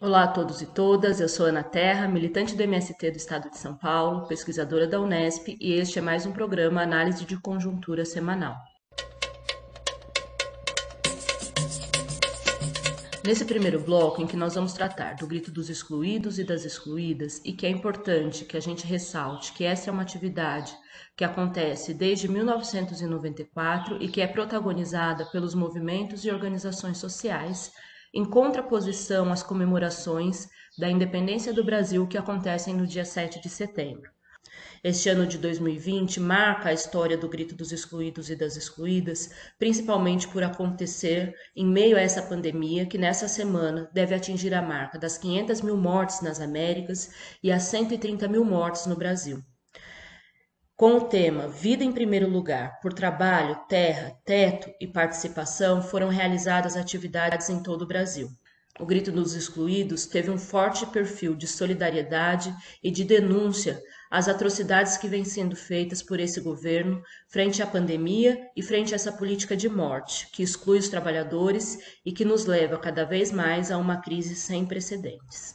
Olá a todos e todas, eu sou Ana Terra, militante do MST do Estado de São Paulo, pesquisadora da Unesp e este é mais um programa Análise de Conjuntura Semanal. Nesse primeiro bloco, em que nós vamos tratar do grito dos excluídos e das excluídas, e que é importante que a gente ressalte que essa é uma atividade que acontece desde 1994 e que é protagonizada pelos movimentos e organizações sociais, em contraposição às comemorações da independência do Brasil que acontecem no dia 7 de setembro. Este ano de 2020 marca a história do grito dos excluídos e das excluídas, principalmente por acontecer em meio a essa pandemia que nessa semana deve atingir a marca das 500 mil mortes nas Américas e as 130 mil mortes no Brasil. Com o tema Vida em Primeiro Lugar, por trabalho, terra, teto e participação, foram realizadas atividades em todo o Brasil. O Grito dos Excluídos teve um forte perfil de solidariedade e de denúncia às atrocidades que vêm sendo feitas por esse governo frente à pandemia e frente a essa política de morte, que exclui os trabalhadores e que nos leva cada vez mais a uma crise sem precedentes.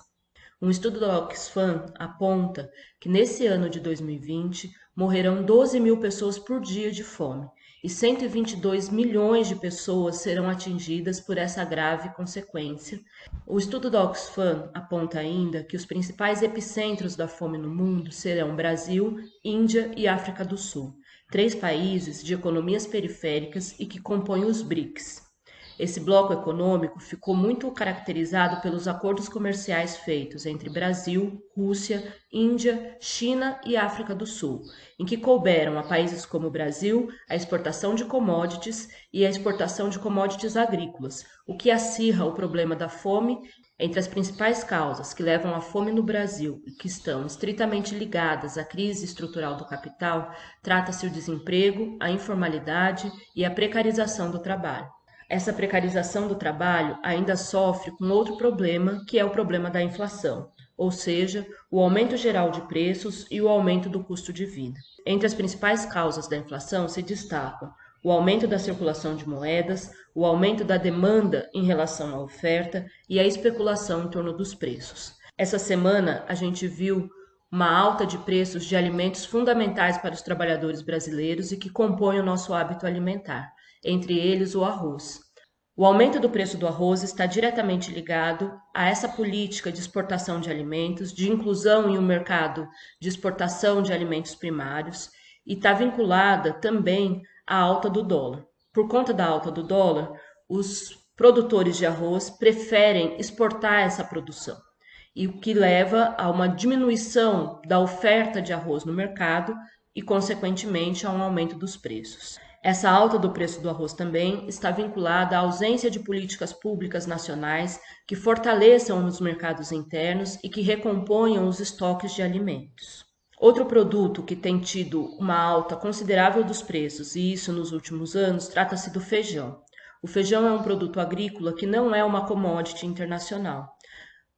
Um estudo da Oxfam aponta que nesse ano de 2020 morrerão 12 mil pessoas por dia de fome e 122 milhões de pessoas serão atingidas por essa grave consequência. O estudo da Oxfam aponta ainda que os principais epicentros da fome no mundo serão Brasil, Índia e África do Sul, três países de economias periféricas e que compõem os BRICS. Esse bloco econômico ficou muito caracterizado pelos acordos comerciais feitos entre Brasil, Rússia, Índia, China e África do Sul, em que couberam a países como o Brasil a exportação de commodities e a exportação de commodities agrícolas, o que acirra o problema da fome. Entre as principais causas que levam à fome no Brasil e que estão estritamente ligadas à crise estrutural do capital, trata-se o desemprego, a informalidade e a precarização do trabalho. Essa precarização do trabalho ainda sofre com outro problema, que é o problema da inflação, ou seja, o aumento geral de preços e o aumento do custo de vida. Entre as principais causas da inflação se destacam o aumento da circulação de moedas, o aumento da demanda em relação à oferta e a especulação em torno dos preços. Essa semana a gente viu uma alta de preços de alimentos fundamentais para os trabalhadores brasileiros e que compõem o nosso hábito alimentar, entre eles o arroz. O aumento do preço do arroz está diretamente ligado a essa política de exportação de alimentos, de inclusão em um mercado de exportação de alimentos primários e está vinculada também à alta do dólar. Por conta da alta do dólar, os produtores de arroz preferem exportar essa produção, e o que leva a uma diminuição da oferta de arroz no mercado e, consequentemente, a um aumento dos preços. Essa alta do preço do arroz também está vinculada à ausência de políticas públicas nacionais que fortaleçam os mercados internos e que recomponham os estoques de alimentos. Outro produto que tem tido uma alta considerável dos preços, e isso nos últimos anos, trata-se do feijão. O feijão é um produto agrícola que não é uma commodity internacional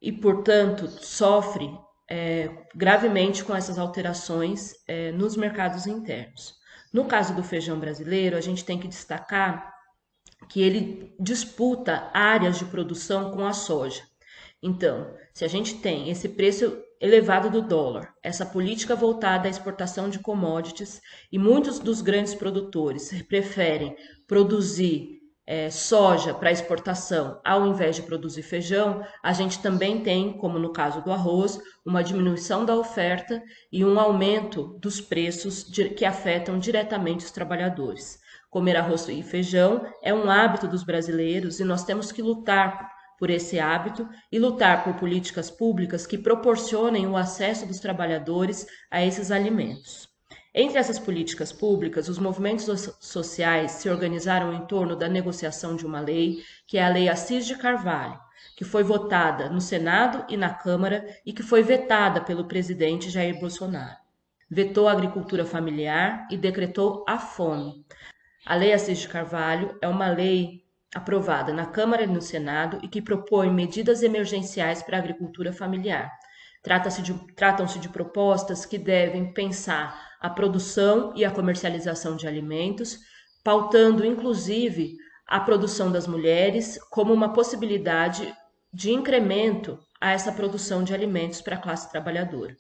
e, portanto, sofre gravemente com essas alterações nos mercados internos. No caso do feijão brasileiro, a gente tem que destacar que ele disputa áreas de produção com a soja. Então, se a gente tem esse preço elevado do dólar, essa política voltada à exportação de commodities e muitos dos grandes produtores preferem produzir soja para exportação ao invés de produzir feijão, a gente também tem, como no caso do arroz, uma diminuição da oferta e um aumento dos preços que afetam diretamente os trabalhadores. Comer arroz e feijão é um hábito dos brasileiros e nós temos que lutar por esse hábito e lutar por políticas públicas que proporcionem o acesso dos trabalhadores a esses alimentos. Entre essas políticas públicas, os movimentos sociais se organizaram em torno da negociação de uma lei, que é a Lei Assis de Carvalho, que foi votada no Senado e na Câmara e que foi vetada pelo presidente Jair Bolsonaro. Vetou a agricultura familiar e decretou a fome. A Lei Assis de Carvalho é uma lei aprovada na Câmara e no Senado e que propõe medidas emergenciais para a agricultura familiar. Tratam-se de propostas que devem pensar a produção e a comercialização de alimentos, pautando inclusive a produção das mulheres como uma possibilidade de incremento a essa produção de alimentos para a classe trabalhadora.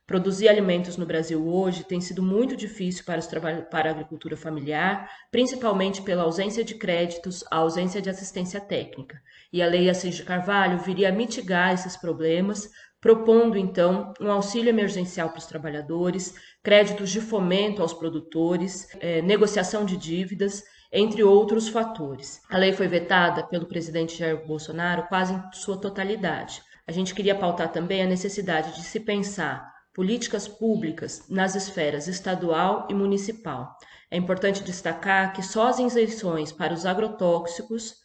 Produzir alimentos no Brasil hoje tem sido muito difícil para a agricultura familiar, principalmente pela ausência de créditos, a ausência de assistência técnica. E a Lei Assis de Carvalho viria a mitigar esses problemas, propondo então um auxílio emergencial para os trabalhadores, créditos de fomento aos produtores, negociação de dívidas, entre outros fatores. A lei foi vetada pelo presidente Jair Bolsonaro quase em sua totalidade. A gente queria pautar também a necessidade de se pensar políticas públicas nas esferas estadual e municipal. É importante destacar que só as isenções para os agrotóxicos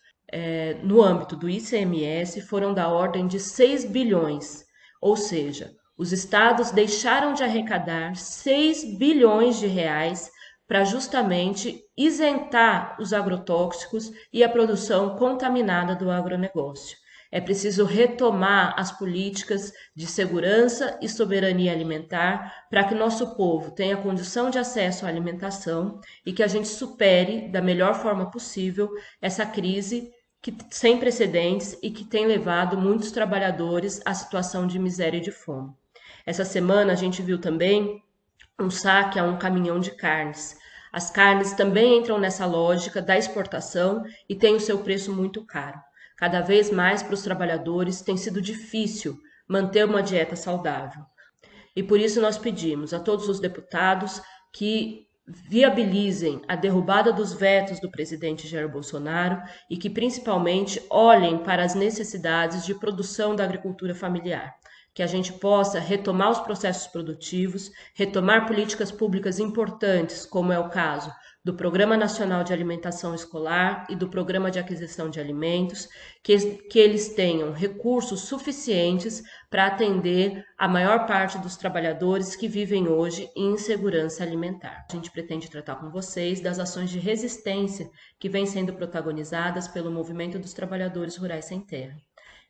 no âmbito do ICMS foram da ordem de 6 bilhões, ou seja, os estados deixaram de arrecadar 6 bilhões de reais para justamente isentar os agrotóxicos e a produção contaminada do agronegócio. É preciso retomar as políticas de segurança e soberania alimentar para que nosso povo tenha condição de acesso à alimentação e que a gente supere da melhor forma possível essa crise sem precedentes e que tem levado muitos trabalhadores à situação de miséria e de fome. Essa semana a gente viu também um saque a um caminhão de carnes. As carnes também entram nessa lógica da exportação e têm o seu preço muito caro. Cada vez mais para os trabalhadores tem sido difícil manter uma dieta saudável. E por isso nós pedimos a todos os deputados que viabilizem a derrubada dos vetos do presidente Jair Bolsonaro e que principalmente olhem para as necessidades de produção da agricultura familiar. Que a gente possa retomar os processos produtivos, retomar políticas públicas importantes, como é o caso do Programa Nacional de Alimentação Escolar e do Programa de Aquisição de Alimentos, que eles tenham recursos suficientes para atender a maior parte dos trabalhadores que vivem hoje em insegurança alimentar. A gente pretende tratar com vocês das ações de resistência que vêm sendo protagonizadas pelo Movimento dos Trabalhadores Rurais Sem Terra.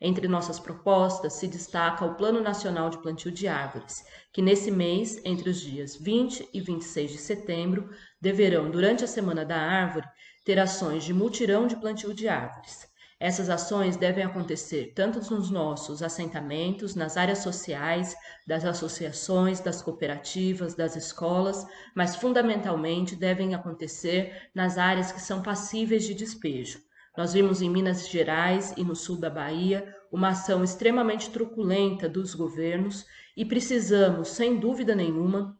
Entre nossas propostas se destaca o Plano Nacional de Plantio de Árvores, que nesse mês, entre os dias 20 e 26 de setembro, deverão, durante a Semana da Árvore, ter ações de mutirão de plantio de árvores. Essas ações devem acontecer tanto nos nossos assentamentos, nas áreas sociais, das associações, das cooperativas, das escolas, mas fundamentalmente devem acontecer nas áreas que são passíveis de despejo. Nós vimos em Minas Gerais e no sul da Bahia uma ação extremamente truculenta dos governos e precisamos, sem dúvida nenhuma,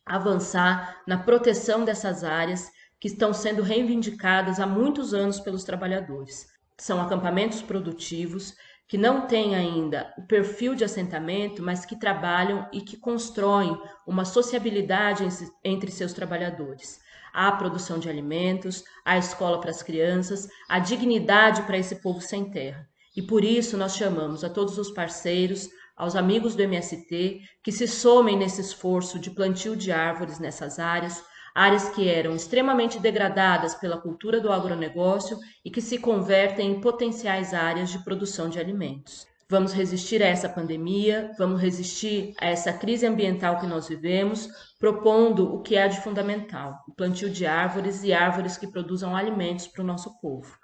avançar na proteção dessas áreas que estão sendo reivindicadas há muitos anos pelos trabalhadores. São acampamentos produtivos que não têm ainda o perfil de assentamento, mas que trabalham e que constroem uma sociabilidade entre seus trabalhadores. Há a produção de alimentos, a escola para as crianças, a dignidade para esse povo sem terra. E por isso nós chamamos a todos os parceiros, aos amigos do MST, que se somem nesse esforço de plantio de árvores nessas áreas que eram extremamente degradadas pela cultura do agronegócio e que se convertem em potenciais áreas de produção de alimentos. Vamos resistir a essa pandemia, vamos resistir a essa crise ambiental que nós vivemos, propondo o que há de fundamental, o plantio de árvores e árvores que produzam alimentos para o nosso povo,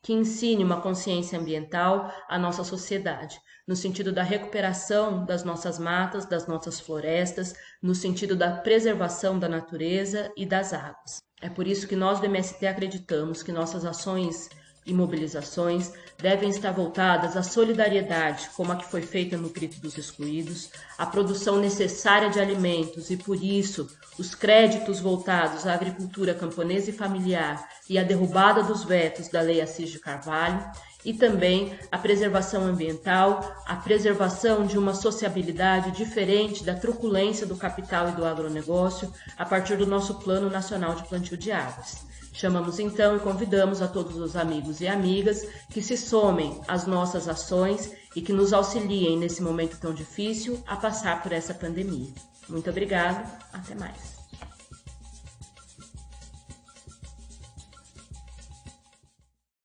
que ensine uma consciência ambiental à nossa sociedade, no sentido da recuperação das nossas matas, das nossas florestas, no sentido da preservação da natureza e das águas. É por isso que nós do MST acreditamos que nossas ações e mobilizações devem estar voltadas à solidariedade, como a que foi feita no Grito dos Excluídos, à produção necessária de alimentos e, por isso, os créditos voltados à agricultura camponesa e familiar e à derrubada dos vetos da Lei Assis de Carvalho, e também a preservação ambiental, a preservação de uma sociabilidade diferente da truculência do capital e do agronegócio a partir do nosso Plano Nacional de Plantio de Árvores. Chamamos então e convidamos a todos os amigos e amigas que se somem às nossas ações e que nos auxiliem nesse momento tão difícil a passar por essa pandemia. Muito obrigada, até mais.